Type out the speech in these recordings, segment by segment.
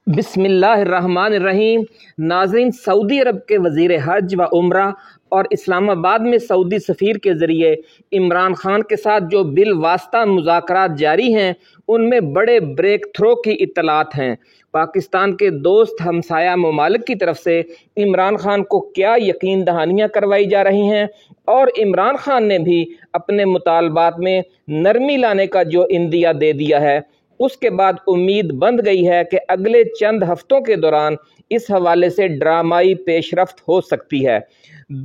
بسم اللہ الرحمن الرحیم۔ ناظرین، سعودی عرب کے وزیر حج و عمرہ اور اسلام آباد میں سعودی سفیر کے ذریعے عمران خان کے ساتھ جو بالواسطہ مذاکرات جاری ہیں ان میں بڑے بریک تھرو کی اطلاعات ہیں۔ پاکستان کے دوست ہمسایہ ممالک کی طرف سے عمران خان کو کیا یقین دہانیاں کروائی جا رہی ہیں اور عمران خان نے بھی اپنے مطالبات میں نرمی لانے کا جو عندیہ دے دیا ہے، اس کے بعد امید بند گئی ہے کہ اگلے چند ہفتوں کے دوران اس حوالے سے ڈرامائی پیش رفت ہو سکتی ہے۔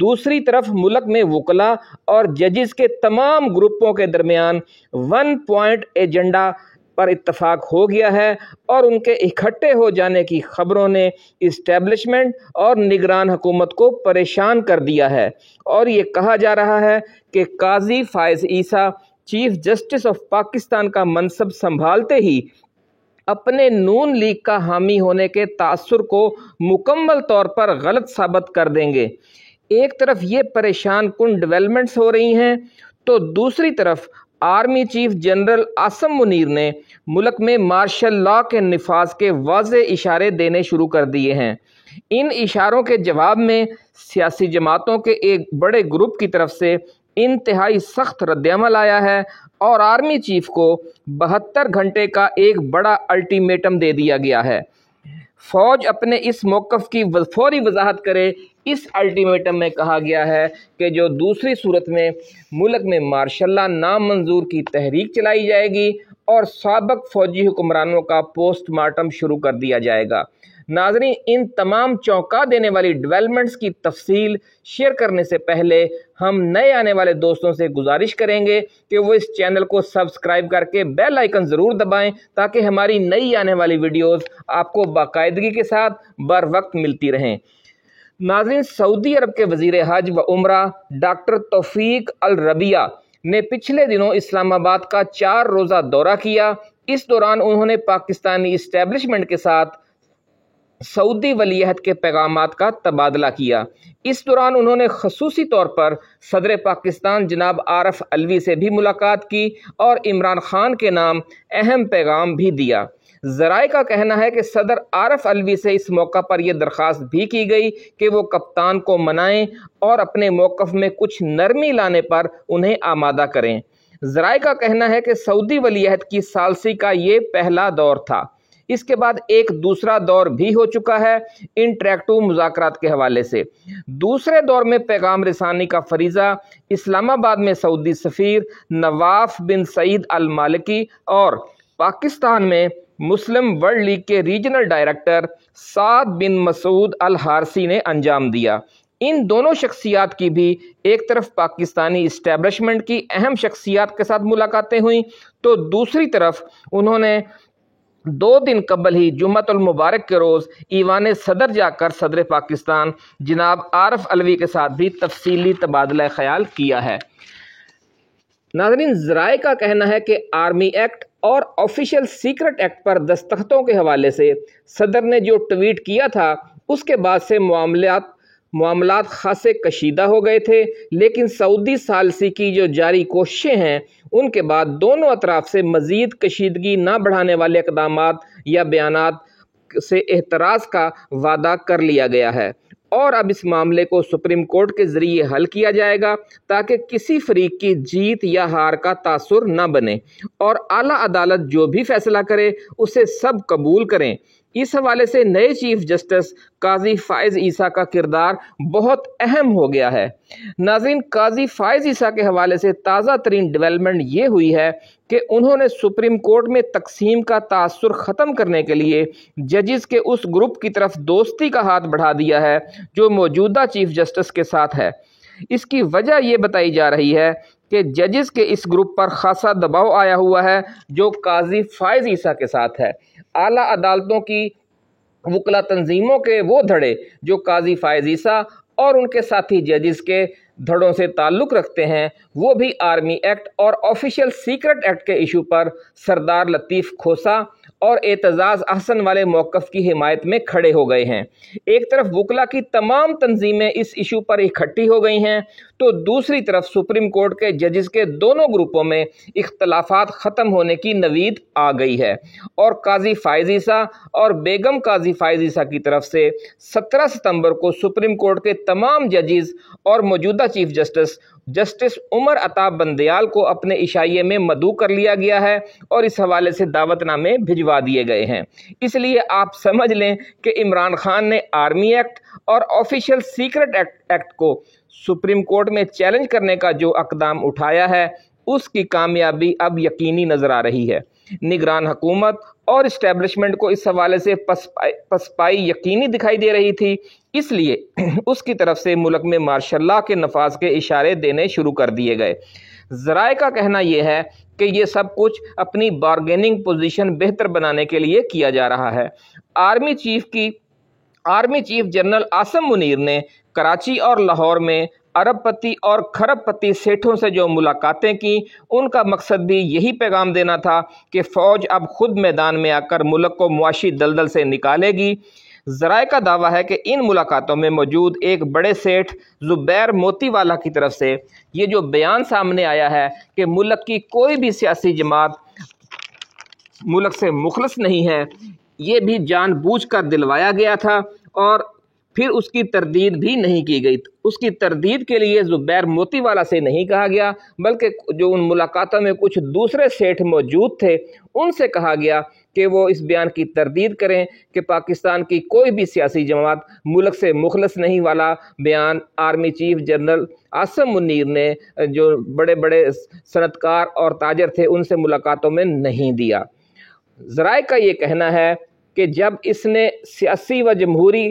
دوسری طرف ملک میں وکلاء اور ججز کے تمام گروپوں کے درمیان 1 پوائنٹ ایجنڈا پر اتفاق ہو گیا ہے اور ان کے اکٹھے ہو جانے کی خبروں نے اسٹیبلشمنٹ اور نگران حکومت کو پریشان کر دیا ہے، اور یہ کہا جا رہا ہے کہ قاضی فائز عیسیٰ چیف جسٹس آف پاکستان کا منصب سنبھالتے ہی اپنے نون لیگ کا حامی ہونے کے تاثر کو مکمل طور پر غلط ثابت کر دیں گے۔ ایک طرف یہ پریشان کن ڈیولپمنٹس ہو رہی ہیں تو دوسری طرف army chief general Asim Munir نے ملک میں مارشل لاء کے نفاذ کے واضح اشارے دینے شروع کر دیے ہیں۔ ان اشاروں کے جواب میں سیاسی جماعتوں کے ایک بڑے گروپ کی طرف سے انتہائی سخت رد عمل آیا ہے اور آرمی چیف کو 72 گھنٹے کا ایک بڑا الٹیمیٹم دے دیا گیا ہے۔ فوج اپنے اس موقف کی فوری وضاحت کرے۔ اس الٹیمیٹم میں کہا گیا ہے کہ جو دوسری صورت میں ملک میں مارشل لاء نامنظور کی تحریک چلائی جائے گی اور سابق فوجی حکمرانوں کا پوسٹ مارٹم شروع کر دیا جائے گا۔ ناظرین، ان تمام چونکا دینے والی ڈیولپمنٹس کی تفصیل شیئر کرنے سے پہلے ہم نئے آنے والے دوستوں سے گزارش کریں گے کہ وہ اس چینل کو سبسکرائب کر کے بیل آئیکن ضرور دبائیں تاکہ ہماری نئی آنے والی ویڈیوز آپ کو باقاعدگی کے ساتھ بر وقت ملتی رہیں۔ ناظرین، سعودی عرب کے وزیر حج و عمرہ ڈاکٹر توفیق الربیع نے پچھلے دنوں اسلام آباد کا 4 روزہ دورہ کیا۔ اس دوران انہوں نے پاکستانی اسٹیبلشمنٹ کے ساتھ سعودی ولی عہد کے پیغامات کا تبادلہ کیا۔ اس دوران انہوں نے خصوصی طور پر صدر پاکستان جناب عارف علوی سے بھی ملاقات کی اور عمران خان کے نام اہم پیغام بھی دیا۔ ذرائع کا کہنا ہے کہ صدر عارف علوی سے اس موقع پر یہ درخواست بھی کی گئی کہ وہ کپتان کو منائیں اور اپنے موقف میں کچھ نرمی لانے پر انہیں آمادہ کریں۔ ذرائع کا کہنا ہے کہ سعودی ولی عہد کی ثالثی کا یہ پہلا دور تھا۔ اس کے بعد ایک دوسرا دور بھی ہو چکا ہے انٹریکٹو مذاکرات کے حوالے سے۔ دوسرے دور میں پیغام رسانی کا فریضہ اسلام آباد میں سعودی سفیر نواف بن سعید المالکی اور پاکستان میں مسلم ورلڈ لیگ کے ریجنل ڈائریکٹر سعد بن مسعود الحارثی نے انجام دیا۔ ان دونوں شخصیات کی بھی ایک طرف پاکستانی اسٹیبلشمنٹ کی اہم شخصیات کے ساتھ ملاقاتیں ہوئیں تو دوسری طرف انہوں نے 2 دن قبل ہی جمعۃ المبارک کے روز ایوان صدر جا کر صدر پاکستان جناب عارف علوی کے ساتھ بھی تفصیلی تبادلہ خیال کیا ہے۔ ناظرین، ذرائع کا کہنا ہے کہ آرمی ایکٹ اور آفیشیل سیکرٹ ایکٹ پر دستخطوں کے حوالے سے صدر نے جو ٹویٹ کیا تھا اس کے بعد سے معاملات خاصے کشیدہ ہو گئے تھے، لیکن سعودی ثالثی کی جو جاری کوششیں ہیں ان کے بعد دونوں اطراف سے مزید کشیدگی نہ بڑھانے والے اقدامات یا بیانات سے احتراز کا وعدہ کر لیا گیا ہے، اور اب اس معاملے کو سپریم کورٹ کے ذریعے حل کیا جائے گا تاکہ کسی فریق کی جیت یا ہار کا تاثر نہ بنے اور اعلیٰ عدالت جو بھی فیصلہ کرے اسے سب قبول کریں۔ اس حوالے سے نئے چیف جسٹس قاضی فائز عیسیٰ کا کردار بہت اہم ہو گیا ہے۔ ناظرین، قاضی فائز عیسیٰ کے حوالے سے تازہ ترین ڈیولپمنٹ یہ ہوئی ہے کہ انہوں نے سپریم کورٹ میں تقسیم کا تاثر ختم کرنے کے لیے ججز کے اس گروپ کی طرف دوستی کا ہاتھ بڑھا دیا ہے جو موجودہ چیف جسٹس کے ساتھ ہے۔ اس کی وجہ یہ بتائی جا رہی ہے کہ ججز کے اس گروپ پر خاصا دباؤ آیا ہوا ہے جو قاضی فائز عیسیٰ کے ساتھ ہے۔ اعلیٰ عدالتوں کی وکلا تنظیموں کے وہ دھڑے جو قاضی فائز عیسیٰ اور ان کے ساتھی ججز کے دھڑوں سے تعلق رکھتے ہیں وہ بھی آرمی ایکٹ اور آفیشیل سیکرٹ ایکٹ کے ایشو پر سردار لطیف کھوسا اور اعتزاز احسن والے موقف کی حمایت میں کھڑے ہو گئے ہیں۔ ایک طرف وکلا کی تمام تنظیمیں اس ایشو پر اکٹھی ہو گئی ہیں تو دوسری طرف سپریم کورٹ کے ججز کے دونوں گروپوں میں اختلافات ختم ہونے کی نوید آ گئی ہے، اور قاضی فائز عیسیٰ اور بیگم قاضی فائز عیسیٰ کی طرف سے 17 ستمبر کو سپریم کورٹ کے تمام ججز اور موجودہ چیف جسٹس عمر عطا بندیال کو اپنے عشائیے میں مدعو کر لیا گیا ہے اور اس حوالے سے دعوت نامے بھجوا دیے گئے ہیں۔ اس لیے آپ سمجھ لیں کہ عمران خان نے آرمی ایکٹ اور آفیشیل سیکرٹ ایکٹ کو سپریم کورٹ میں چیلنج کرنے کا جو اقدام اٹھایا ہے اس کی کامیابی اب یقینی نظر آ رہی ہے۔ نگران حکومت اور اسٹیبلشمنٹ کو اس حوالے سے پسپائی یقینی دکھائی دے رہی تھی، اس لیے اس کی طرف سے ملک میں مارشل لاء کے نفاذ کے اشارے دینے شروع کر دیے گئے۔ ذرائع کا کہنا یہ ہے کہ یہ سب کچھ اپنی بارگیننگ پوزیشن بہتر بنانے کے لیے کیا جا رہا ہے۔ Army chief general Asim Munir نے کراچی اور لاہور میں ارب پتی اور کھرب پتی سیٹھوں سے جو ملاقاتیں کی، ان کا مقصد بھی یہی پیغام دینا تھا کہ فوج اب خود میدان میں آ کر ملک کو معاشی دلدل سے نکالے گی۔ ذرائع کا دعویٰ ہے کہ ان ملاقاتوں میں موجود ایک بڑے سیٹھ زبیر موتی والا کی طرف سے یہ جو بیان سامنے آیا ہے کہ ملک کی کوئی بھی سیاسی جماعت ملک سے مخلص نہیں ہے، یہ بھی جان بوجھ کر دلوایا گیا تھا اور پھر اس کی تردید بھی نہیں کی گئی۔ اس کی تردید کے لیے زبیر موتی والا سے نہیں کہا گیا، بلکہ جو ان ملاقاتوں میں کچھ دوسرے سیٹھ موجود تھے ان سے کہا گیا کہ وہ اس بیان کی تردید کریں کہ پاکستان کی کوئی بھی سیاسی جماعت ملک سے مخلص نہیں والا بیان army chief general Asim Munir نے جو بڑے بڑے صنعت کار اور تاجر تھے ان سے ملاقاتوں میں نہیں دیا۔ ذرائع کا یہ کہنا ہے کہ جب اس نے سیاسی و جمہوری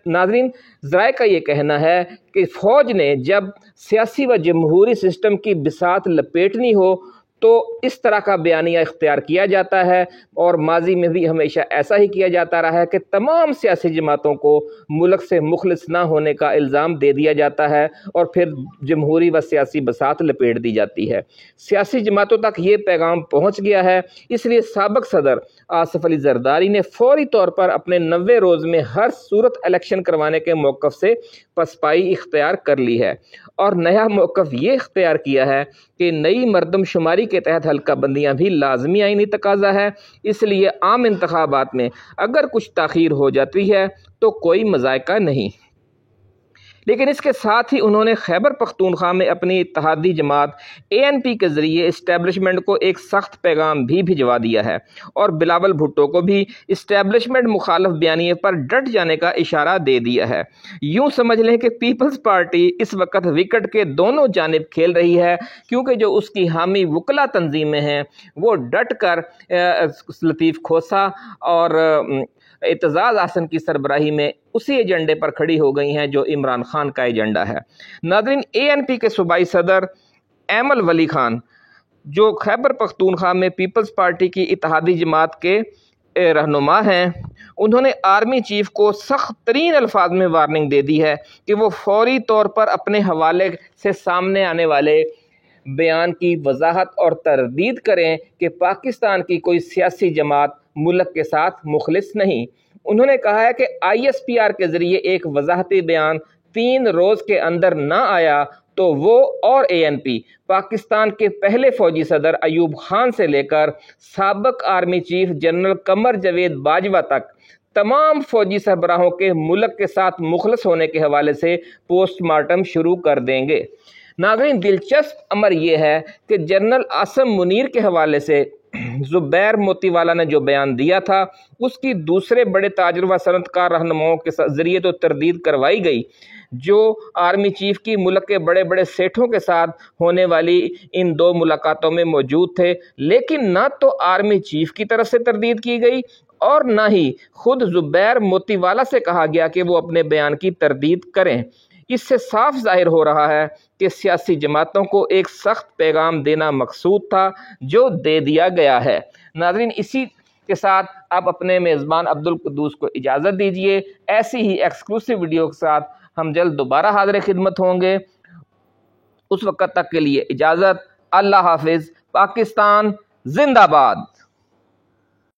ناظرین، ذرائع کا یہ کہنا ہے کہ فوج نے جب سیاسی و جمہوری سسٹم کی بساط لپیٹنی ہو تو اس طرح کا بیانیہ اختیار کیا جاتا ہے، اور ماضی میں بھی ہمیشہ ایسا ہی کیا جاتا رہا ہے کہ تمام سیاسی جماعتوں کو ملک سے مخلص نہ ہونے کا الزام دے دیا جاتا ہے اور پھر جمہوری و سیاسی بساط لپیٹ دی جاتی ہے۔ سیاسی جماعتوں تک یہ پیغام پہنچ گیا ہے، اس لیے سابق صدر آصف علی زرداری نے فوری طور پر اپنے 90 روز میں ہر صورت الیکشن کروانے کے موقف سے پسپائی اختیار کر لی ہے، اور نیا موقف یہ اختیار کیا ہے کہ نئی مردم شماری کے تحت حلقہ بندیاں بھی لازمی آئینی تقاضا ہے۔ اس لیے عام انتخابات میں اگر کچھ تاخیر ہو جاتی ہے تو کوئی مذائقہ نہیں۔ لیکن اس کے ساتھ ہی انہوں نے خیبر پختونخوا میں اپنی اتحادی جماعت ANP کے ذریعے اسٹیبلشمنٹ کو ایک سخت پیغام بھی بھجوا دیا ہے، اور بلاول بھٹو کو بھی اسٹیبلشمنٹ مخالف بیانیے پر ڈٹ جانے کا اشارہ دے دیا ہے۔ یوں سمجھ لیں کہ پیپلز پارٹی اس وقت وکٹ کے دونوں جانب کھیل رہی ہے، کیونکہ جو اس کی حامی وکلا تنظیمیں ہیں وہ ڈٹ کر لطیف کھوسہ اور اعتزاز احسن کی سربراہی میں اسی ایجنڈے پر کھڑی ہو گئی ہیں جو عمران خان کا ایجنڈا ہے۔ ناظرین، ANP کے صوبائی صدر ایمل ولی خان جو خیبر پختونخوا میں پیپلز پارٹی کی اتحادی جماعت کے رہنما ہیں، انہوں نے آرمی چیف کو سخت ترین الفاظ میں وارننگ دے دی ہے کہ وہ فوری طور پر اپنے حوالے سے سامنے آنے والے بیان کی وضاحت اور تردید کریں کہ پاکستان کی کوئی سیاسی جماعت ملک کے ساتھ مخلص نہیں۔ انہوں نے کہا ہے کہ ISPR کے ذریعے ایک وضاحتی بیان 3 روز کے اندر نہ آیا تو وہ اور ANP پاکستان کے پہلے فوجی صدر ایوب خان سے لے کر سابق army chief general Qamar Javed Bajwa تک تمام فوجی سربراہوں کے ملک کے ساتھ مخلص ہونے کے حوالے سے پوسٹ مارٹم شروع کر دیں گے۔ ناظرین، دلچسپ امر یہ ہے کہ جنرل عاصم منیر کے حوالے سے زبیر موتی والا نے جو بیان دیا تھا اس کی دوسرے بڑے تاجر و صنعت کار رہنماؤں کے ذریعے تو تردید کروائی گئی، جو آرمی چیف کی ملک کے بڑے بڑے سیٹھوں کے ساتھ ہونے والی ان 2 ملاقاتوں میں موجود تھے، لیکن نہ تو آرمی چیف کی طرف سے تردید کی گئی اور نہ ہی خود زبیر موتی والا سے کہا گیا کہ وہ اپنے بیان کی تردید کریں۔ اس سے صاف ظاہر ہو رہا ہے کہ سیاسی جماعتوں کو ایک سخت پیغام دینا مقصود تھا جو دے دیا گیا ہے۔ ناظرین، اسی کے ساتھ آپ اپنے میزبان عبدالقدوس کو اجازت دیجیے۔ ایسی ہی ایکسکلوسیو ویڈیو کے ساتھ ہم جلد دوبارہ حاضر خدمت ہوں گے۔ اس وقت تک کے لیے اجازت۔ اللہ حافظ۔ پاکستان زندہ باد۔